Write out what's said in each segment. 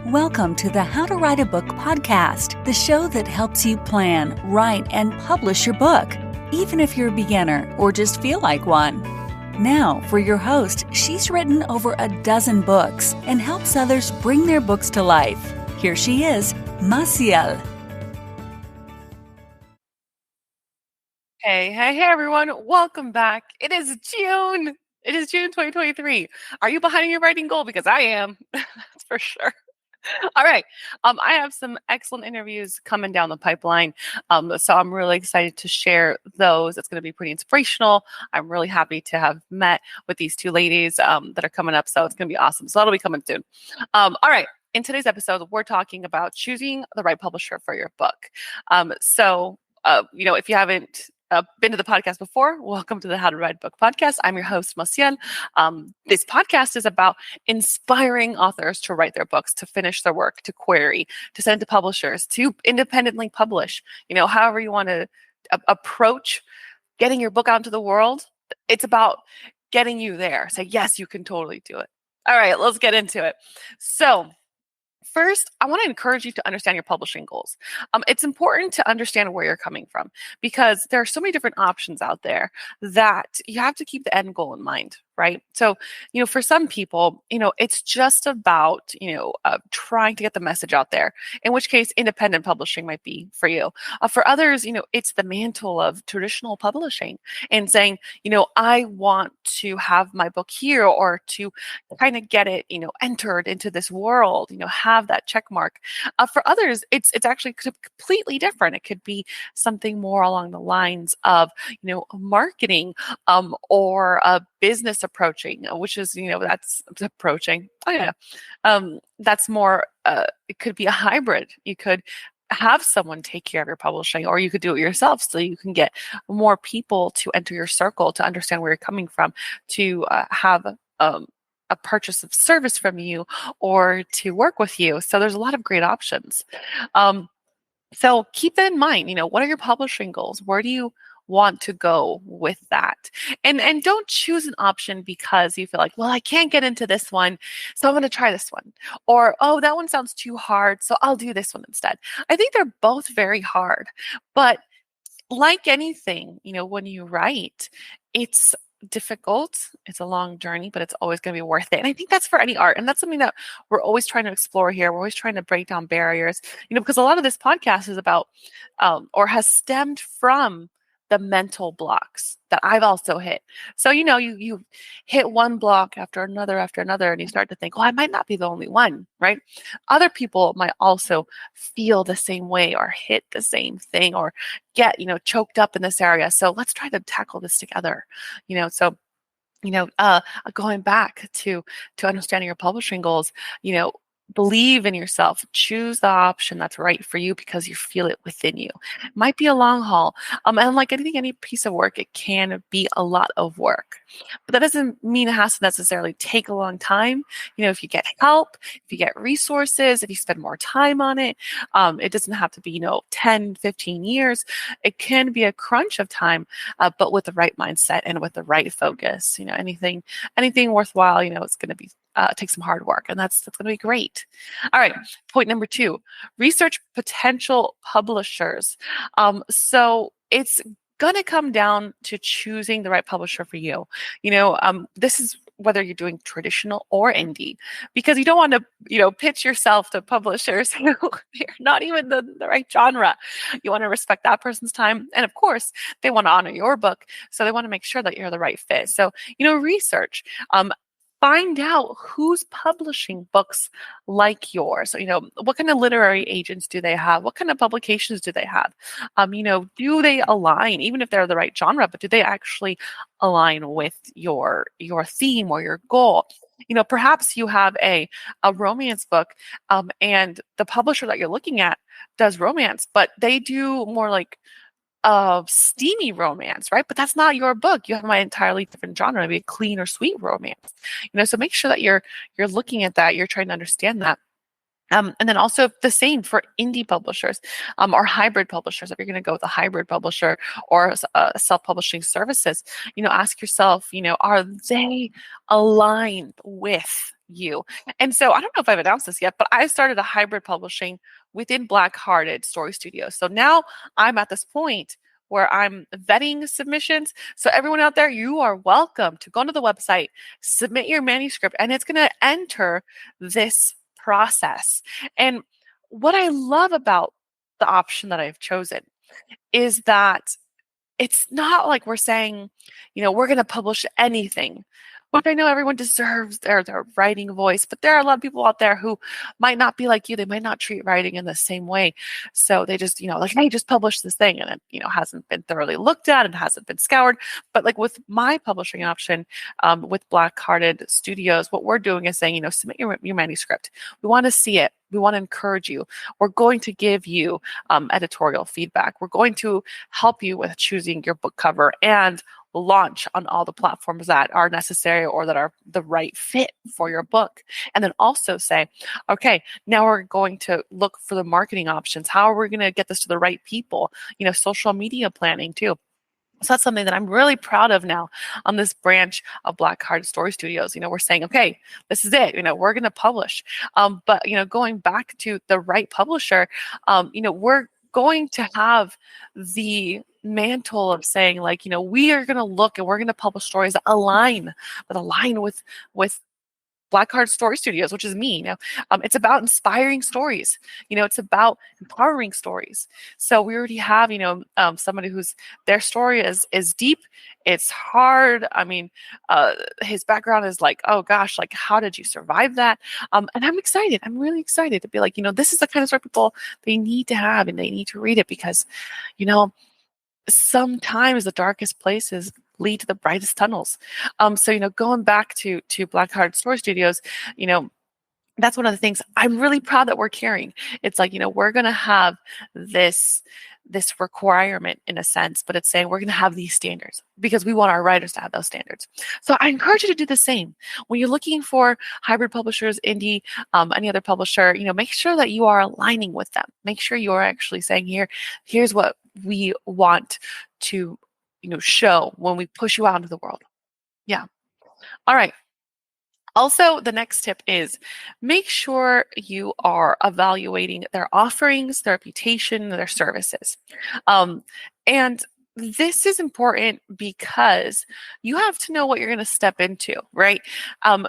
Welcome to the How to Write a Book podcast, the show that helps you plan, write, and publish your book, even if you're a beginner or just feel like one. Now, for your host, she's written over a dozen books and helps others bring their books to life. Here she is, Massiel. Hey, everyone. Welcome back. It is June. It is June 2023. Are you behind your writing goal? Because I am. That's for sure. All right. I have some excellent interviews coming down the pipeline. So I'm really excited to share those. It's going to be pretty inspirational. I'm really happy to have met with these two ladies that are coming up. So it's going to be awesome. So that'll be coming soon. All right. In today's episode, we're talking about choosing the right publisher for your book. If you haven't been to the podcast before, welcome to the How to Write a Book podcast. I'm your host, Massiel. This podcast is about inspiring authors to write their books, to finish their work, to query, to send to publishers, to independently publish. However you want to approach getting your book out into the world. It's about getting you there. Say, yes, you can totally do it. All right, let's get into it. So, first, I want to encourage you to understand your publishing goals. It's important to understand where you're coming from because there are so many different options out there that you have to keep the end goal in mind, right? So, for some people, it's just about, trying to get the message out there, in which case independent publishing might be for you. For others, it's the mantle of traditional publishing and saying, I want to have my book here or to kind of get it, entered into this world, have that check mark. For others, it's actually completely different. It could be something more along the lines of, marketing or a business approaching, which is, that's approaching. Oh yeah. That's more, it could be a hybrid. You could have someone take care of your publishing, or you could do it yourself so you can get more people to enter your circle, to understand where you're coming from, to have a purchase of service from you or to work with you. So there's a lot of great options. So keep that in mind. What are your publishing goals? Where do you want to go with that? And don't choose an option because you feel like, well, I can't get into this one, so I'm going to try this one. Or, oh, that one sounds too hard, so I'll do this one instead. I think they're both very hard. But like anything, when you write, it's difficult. It's a long journey, but it's always going to be worth it. And I think that's for any art. And that's something that we're always trying to explore here. We're always trying to break down barriers, because a lot of this podcast is about or has stemmed from the mental blocks that I've also hit. So, you hit one block after another, and you start to think, I might not be the only one, right? Other people might also feel the same way or hit the same thing or get, choked up in this area. So let's try to tackle this together, going back to understanding your publishing goals, believe in yourself, choose the option that's right for you because you feel it within you. It might be a long haul. And like anything, any piece of work, it can be a lot of work, but that doesn't mean it has to necessarily take a long time. If you get help, if you get resources, if you spend more time on it, it doesn't have to be, 10, 15 years. It can be a crunch of time, but with the right mindset and with the right focus, anything worthwhile, it's going to be take some hard work, and that's going to be great. All right. Point number 2, research potential publishers. So it's going to come down to choosing the right publisher for you. This is whether you're doing traditional or indie, because you don't want to, pitch yourself to publishers who are not even the right genre. You want to respect that person's time. And of course, they want to honor your book. So they want to make sure that you're the right fit. So, research. Find out who's publishing books like yours. So, what kind of literary agents do they have? What kind of publications do they have? Do they align, even if they're the right genre, but do they actually align with your theme or your goal? Perhaps you have a romance book, and the publisher that you're looking at does romance, but they do more like steamy romance, right? But that's not your book. You have my entirely different genre, maybe a clean or sweet romance. So make sure that you're looking at that. You're trying to understand that. And then also the same for indie publishers or hybrid publishers. If you're going to go with a hybrid publisher or self-publishing services, ask yourself, are they aligned with you. And so I don't know if I've announced this yet, but I started a hybrid publishing within Black Hearted Story Studios. So now I'm at this point where I'm vetting submissions. So everyone out there, you are welcome to go onto the website, submit your manuscript, and it's going to enter this process. And what I love about the option that I've chosen is that it's not like we're saying, we're going to publish anything, which I know everyone deserves their writing voice, but there are a lot of people out there who might not be like you. They might not treat writing in the same way. So they just, like, hey, just publish this thing. And it, hasn't been thoroughly looked at and hasn't been scoured. But like with my publishing option, with Black Hearted Studios, what we're doing is saying, submit your manuscript. We want to see it. We want to encourage you. We're going to give you editorial feedback. We're going to help you with choosing your book cover and launch on all the platforms that are necessary or that are the right fit for your book. And then also say, okay, now we're going to look for the marketing options. How are we going to get this to the right people? Social media planning too. So that's something that I'm really proud of now on this branch of Black Hearted Story Studios. We're saying, okay, this is it. We're going to publish. But going back to the right publisher, we're going to have the mantle of saying, like, we are going to look and we're going to publish stories that align with Black Heart Story Studios, which is me. It's about inspiring stories. It's about empowering stories. So we already have, somebody who's their story is deep. It's hard. I mean, his background is like, oh gosh, like how did you survive that? And I'm excited. I'm really excited to be like, this is the kind of story people they need to have and they need to read it because, sometimes the darkest places lead to the brightest tunnels. So, going back to Black Heart Story Studios, that's one of the things I'm really proud that we're carrying. It's like, we're going to have this requirement in a sense, but it's saying we're going to have these standards because we want our writers to have those standards. So I encourage you to do the same. When you're looking for hybrid publishers, indie, any other publisher, make sure that you are aligning with them. Make sure you are actually saying here's what we want to, show when we push you out into the world. Yeah. All right. Also, the next tip is make sure you are evaluating their offerings, their reputation, their services. And this is important because you have to know what you're going to step into, right?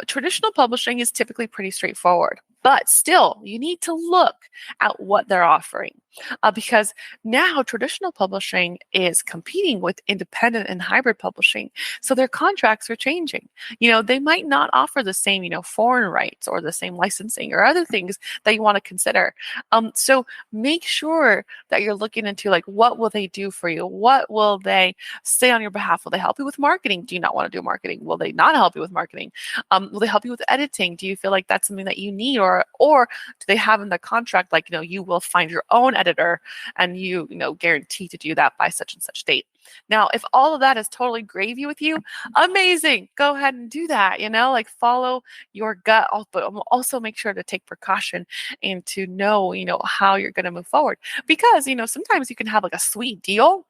Traditional publishing is typically pretty straightforward, but still, you need to look at what they're offering because now traditional publishing is competing with independent and hybrid publishing. So their contracts are changing. They might not offer the same, foreign rights or the same licensing or other things that you want to consider. So make sure that you're looking into like, what will they do for you? What will they say on your behalf? Will they help you with marketing? Do you not want to do marketing? Will they not help you with marketing? Will they help you with editing? Do you feel like that's something that you need or do they have in the contract, like, you will find your own editor and you guarantee to do that by such and such date? Now, if all of that is totally gravy with you, amazing. Go ahead and do that, like follow your gut, but also make sure to take precaution and to know, how you're going to move forward. Because, sometimes you can have like a sweet deal.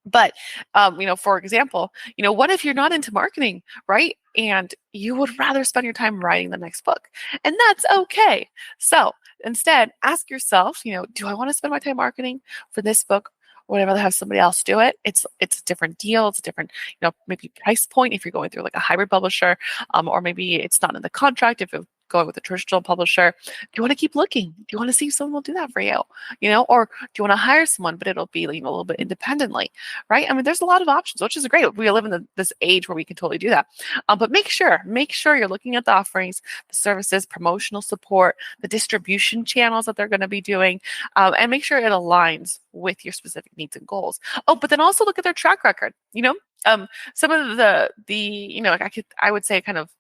But, for example, what if you're not into marketing, right? And you would rather spend your time writing the next book, and that's okay. So instead, ask yourself, do I want to spend my time marketing for this book? Or would I rather have somebody else do it? It's a different deal. It's a different, maybe price point if you're going through like a hybrid publisher, or maybe it's not in the contract if you're going with a traditional publisher. Do you want to keep looking? Do you want to see if someone will do that for you? Or do you want to hire someone, but it'll be a little bit independently, right? I mean, there's a lot of options, which is great. We live in this age where we can totally do that. But make sure you're looking at the offerings, the services, promotional support, the distribution channels that they're going to be doing, and make sure it aligns with your specific needs and goals. Oh, but then also look at their track record. Some of I would say kind of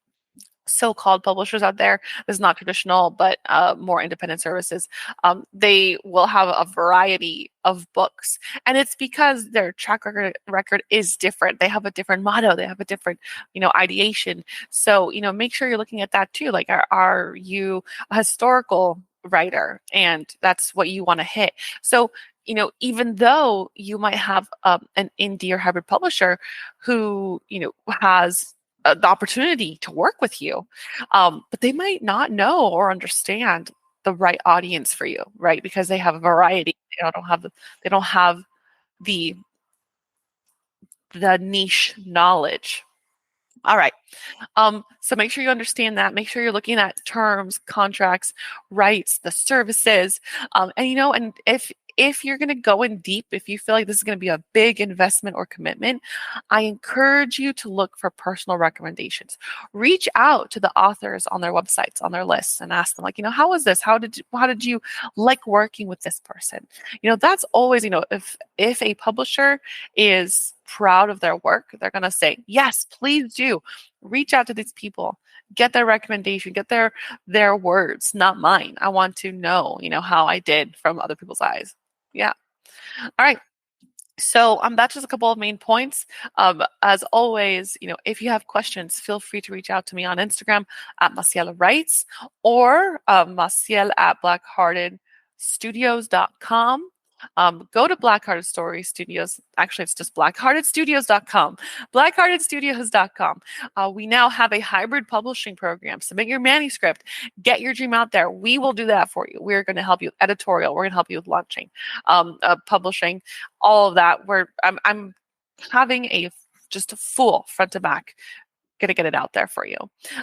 so-called publishers out there, this is not traditional, but more independent services, they will have a variety of books. And it's because their track record is different. They have a different motto. They have a different, ideation. So, make sure you're looking at that too. Like, are you a historical writer? And that's what you want to hit. So, even though you might have an indie or hybrid publisher who, has the opportunity to work with you, but they might not know or understand the right audience for you, right? Because they have a variety. They don't have the niche knowledge. All right. So make sure you understand that. Make sure you're looking at terms, contracts, rights, the services, and if you're going to go in deep, if you feel like this is going to be a big investment or commitment, I encourage you to look for personal recommendations. Reach out to the authors on their websites, on their lists, and ask them, like, how was this? How did you like working with this person? That's always, if a publisher is proud of their work, they're going to say, yes, please do. Reach out to these people. Get their recommendation, get their words, not mine. I want to know, how I did from other people's eyes. Yeah. All right. So that's just a couple of main points. As always, if you have questions, feel free to reach out to me on Instagram at Massiel Writes or Massiel at blackheartedstudios.com. Go to Blackhearted Story Studios. Actually, it's just blackheartedstudios.com. Blackheartedstudios.com. We now have a hybrid publishing program. Submit your manuscript. Get your dream out there. We will do that for you. We're going to help you with editorial. We're going to help you with launching, publishing, all of that. I'm having just a full front to back. Going to get it out there for you.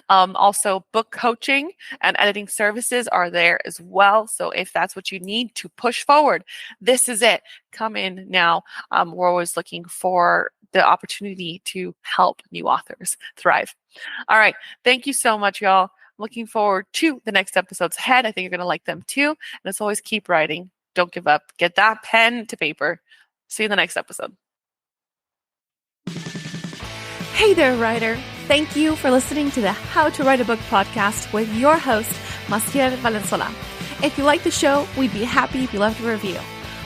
Also, book coaching and editing services are there as well. So if that's what you need to push forward, this is it. Come in now. We're always looking for the opportunity to help new authors thrive. All right. Thank you so much, y'all. Looking forward to the next episodes ahead. I think you're going to like them too. And as always, keep writing. Don't give up. Get that pen to paper. See you in the next episode. Hey there, writer. Thank you for listening to the How to Write a Book podcast with your host, Massiel Valenzuela. If you like the show, we'd be happy if you left a review.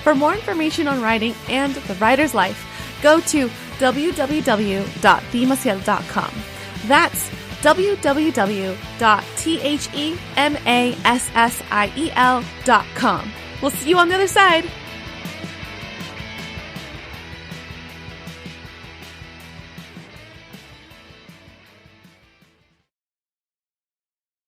For more information on writing and the writer's life, go to www.themassiel.com. That's www.themassiel.com. We'll see you on the other side.